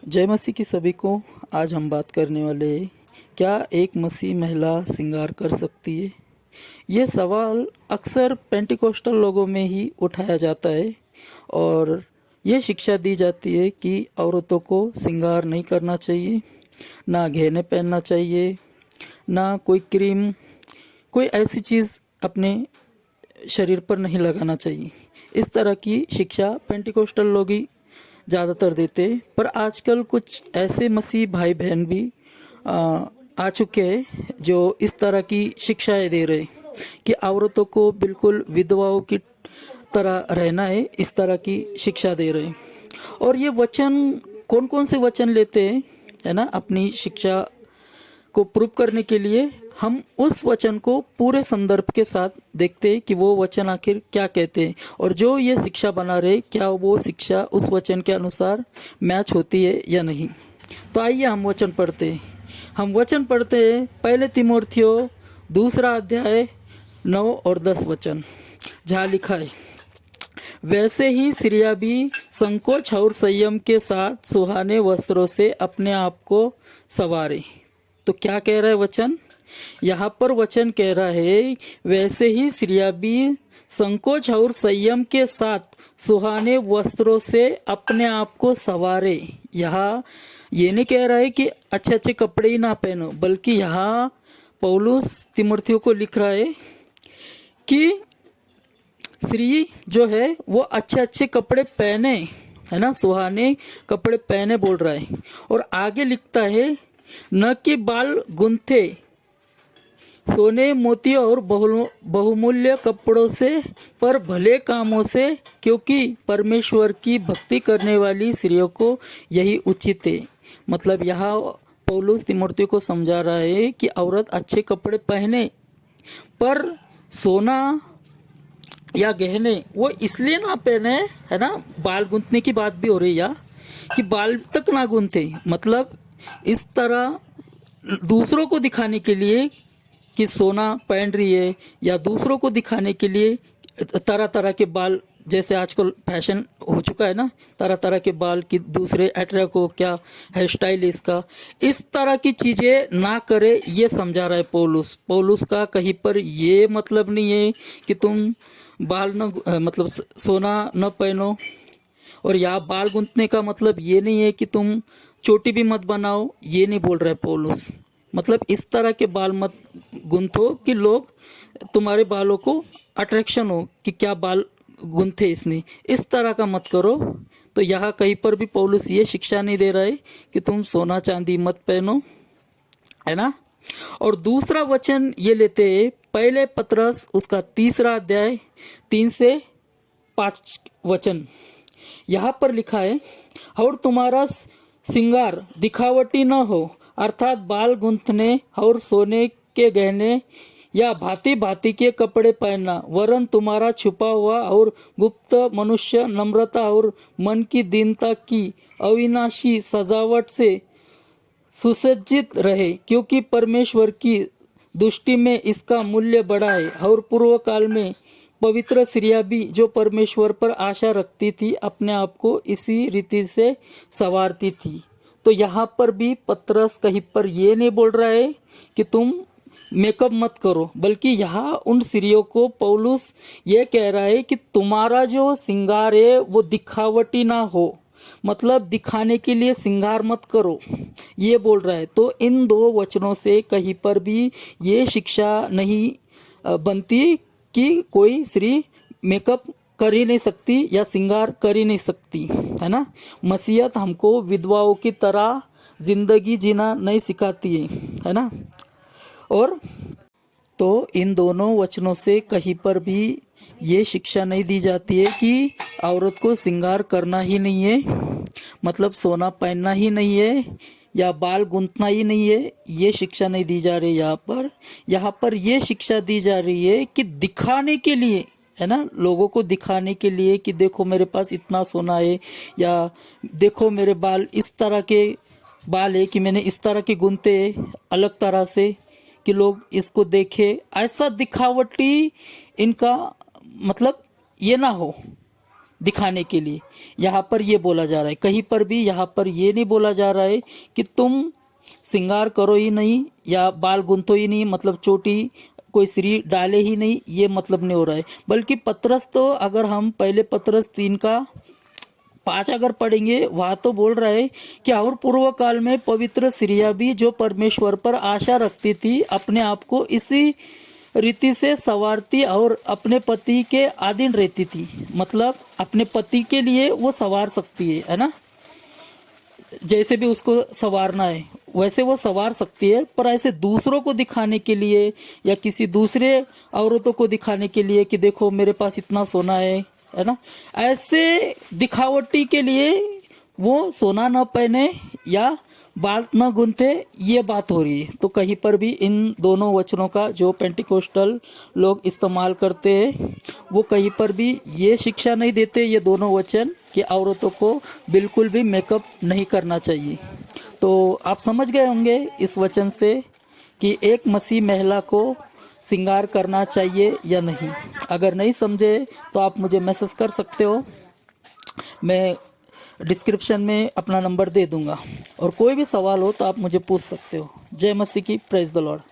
जय मसीह की सभी को। आज हम बात करने वाले हैं, क्या एक मसीह महिला श्रृंगार कर सकती है। ये सवाल अक्सर पेंटिकोस्टल लोगों में ही उठाया जाता है और ये शिक्षा दी जाती है कि औरतों को श्रृंगार नहीं करना चाहिए, ना गहने पहनना चाहिए, ना कोई क्रीम, कोई ऐसी चीज़ अपने शरीर पर नहीं लगाना चाहिए। इस तरह की शिक्षा पेंटिकोस्टल लोग ही ज़्यादातर देते हैं। पर आजकल कुछ ऐसे मसीह भाई बहन भी आ चुके हैं जो इस तरह की शिक्षाएं दे रहे कि औरतों को बिल्कुल विधवाओं की तरह रहना है, इस तरह की शिक्षा दे रहे। और ये वचन कौन कौन से वचन लेते हैं, है ना, अपनी शिक्षा को प्रूव करने के लिए हम उस वचन को पूरे संदर्भ के साथ देखते हैं कि वो वचन आखिर क्या कहते हैं और जो ये शिक्षा बना रहे क्या वो शिक्षा उस वचन के अनुसार मैच होती है या नहीं। तो आइए हम वचन पढ़ते हैं। हम वचन पढ़ते हैं पहले तिमोथियों 2 अध्याय 9 और 10 वचन, जहाँ लिखा है, वैसे ही स्त्रियां भी संकोच और संयम के साथ सुहाने वस्त्रों से अपने आप को संवारे। तो क्या कह रहा है वचन? यहाँ पर वचन कह रहा है वैसे ही स्त्रियां भी संकोच और संयम के साथ सुहाने वस्त्रों से अपने आप को संवारे। यहाँ ये नहीं कह रहा है कि अच्छे अच्छे कपड़े ही ना पहनो, बल्कि यहाँ पौलुस तिमोथियों को लिख रहा है कि स्त्री जो है वो अच्छे अच्छे कपड़े पहने, है ना, सुहाने कपड़े पहने बोल रहा है। और आगे लिखता है, न कि बाल गुंथे सोने मोतियों और बहुमूल्य कपड़ों से, पर भले कामों से, क्योंकि परमेश्वर की भक्ति करने वाली स्त्रियों को यही उचित है। मतलब यहाँ पौलुस तिमोथियों को समझा रहा है कि औरत अच्छे कपड़े पहने, पर सोना या गहने वो इसलिए ना पहने, है ना, बाल गूंथने की बात भी हो रही है कि बाल तक ना गूंथे, मतलब इस तरह दूसरों को दिखाने के लिए कि सोना पहन रही है, या दूसरों को दिखाने के लिए तरह तरह के बाल, जैसे आजकल फैशन हो चुका है ना, तरह तरह के बाल कि दूसरे अट्रैक्ट हो, क्या हेयर स्टाइल इसका, इस तरह की चीज़ें ना करे, ये समझा रहा है पौलुस। पौलुस का कहीं पर ये मतलब नहीं है कि तुम बाल न मतलब सोना न पहनो, और यहाँ बाल गूंथने का मतलब ये नहीं है कि तुम चोटी भी मत बनाओ, ये नहीं बोल रहा है पौलुस। मतलब इस तरह के बाल मत गूंथो कि लोग तुम्हारे बालों को अट्रैक्शन हो कि क्या बाल गूंथे इसने, इस तरह का मत करो। तो यहाँ कहीं पर भी पौलुस ये शिक्षा नहीं दे रहा है कि तुम सोना चांदी मत पहनो, है ना। और दूसरा वचन ये लेते हैं पहले पत्रस उसका 3 अध्याय 3 से 5 वचन। यहाँ पर लिखा है, और तुम्हारा श्रृंगार दिखावटी न हो, अर्थात बाल गूंथने और सोने के गहने या भांति भांति के कपड़े पहनना, वरन तुम्हारा छुपा हुआ और गुप्त मनुष्य नम्रता और मन की दीनता की अविनाशी सजावट से सुसज्जित रहे, क्योंकि परमेश्वर की दृष्टि में इसका मूल्य बड़ा है। और पूर्व काल में पवित्र स्त्रियां भी जो परमेश्वर पर आशा रखती थी, अपने आप को इसी रीति से संवारती थी। तो यहाँ पर भी पत्रस कहीं पर ये नहीं बोल रहा है कि तुम मेकअप मत करो, बल्कि यहाँ उन स्त्रियों को पौलुस ये कह रहा है कि तुम्हारा जो श्रृंगार है वो दिखावटी ना हो, मतलब दिखाने के लिए श्रृंगार मत करो, ये बोल रहा है। तो इन 2 वचनों से कहीं पर भी ये शिक्षा नहीं बनती कि कोई स्त्री मेकअप कर ही नहीं सकती या श्रृंगार कर ही नहीं सकती, है ना। मसीहत हमको विधवाओं की तरह जिंदगी जीना नहीं सिखाती है ना। और तो इन दोनों वचनों से कहीं पर भी ये शिक्षा नहीं दी जाती है कि औरत को श्रृंगार करना ही नहीं है, मतलब सोना पहनना ही नहीं है या बाल गूंथना ही नहीं है। ये शिक्षा नहीं दी जा रही यहाँ पर ये शिक्षा दी जा रही है कि दिखाने के लिए, है ना, लोगों को दिखाने के लिए कि देखो मेरे पास इतना सोना है, या देखो मेरे बाल इस तरह के बाल है कि मैंने इस तरह के गूंथे अलग तरह से कि लोग इसको देखे। ऐसा दिखावटी इनका मतलब ये ना हो, दिखाने के लिए यहाँ पर ये बोला जा रहा है। कहीं पर भी यहाँ पर ये नहीं बोला जा रहा है कि तुम श्रृंगार करो ही नहीं या बाल गुंथो ही नहीं, मतलब चोटी कोई श्री डाले ही नहीं, ये मतलब नहीं हो रहा है। बल्कि पत्रस तो अगर हम पहले पत्रस 3 का 5 अगर पढ़ेंगे, वहाँ तो बोल रहा है कि और पूर्व काल में पवित्र स्त्रियां भी जो परमेश्वर पर आशा रखती थी अपने आप को इसी रीति से संवारती और अपने पति के अधीन रहती थी। मतलब अपने पति के लिए वो संवार सकती है ना, जैसे भी उसको संवारना है वैसे वो संवार सकती है। पर ऐसे दूसरों को दिखाने के लिए या किसी दूसरे औरतों को दिखाने के लिए कि देखो मेरे पास इतना सोना है ना, ऐसे दिखावटी के लिए वो सोना न पहने या बाल न गूंथे, ये बात हो रही है। तो कहीं पर भी इन दोनों वचनों का जो पेंटिकोस्टल लोग इस्तेमाल करते हैं वो कहीं पर भी ये शिक्षा नहीं देते, ये दोनों वचन, कि औरतों को बिल्कुल भी मेकअप नहीं करना चाहिए। तो आप समझ गए होंगे इस वचन से कि एक मसीह महिला को श्रृंगार करना चाहिए या नहीं। अगर नहीं समझे तो आप मुझे मैसेज कर सकते हो, मैं डिस्क्रिप्शन में अपना नंबर दे दूंगा। और कोई भी सवाल हो तो आप मुझे पूछ सकते हो। जय मसीह की, प्रेज द लॉर्ड।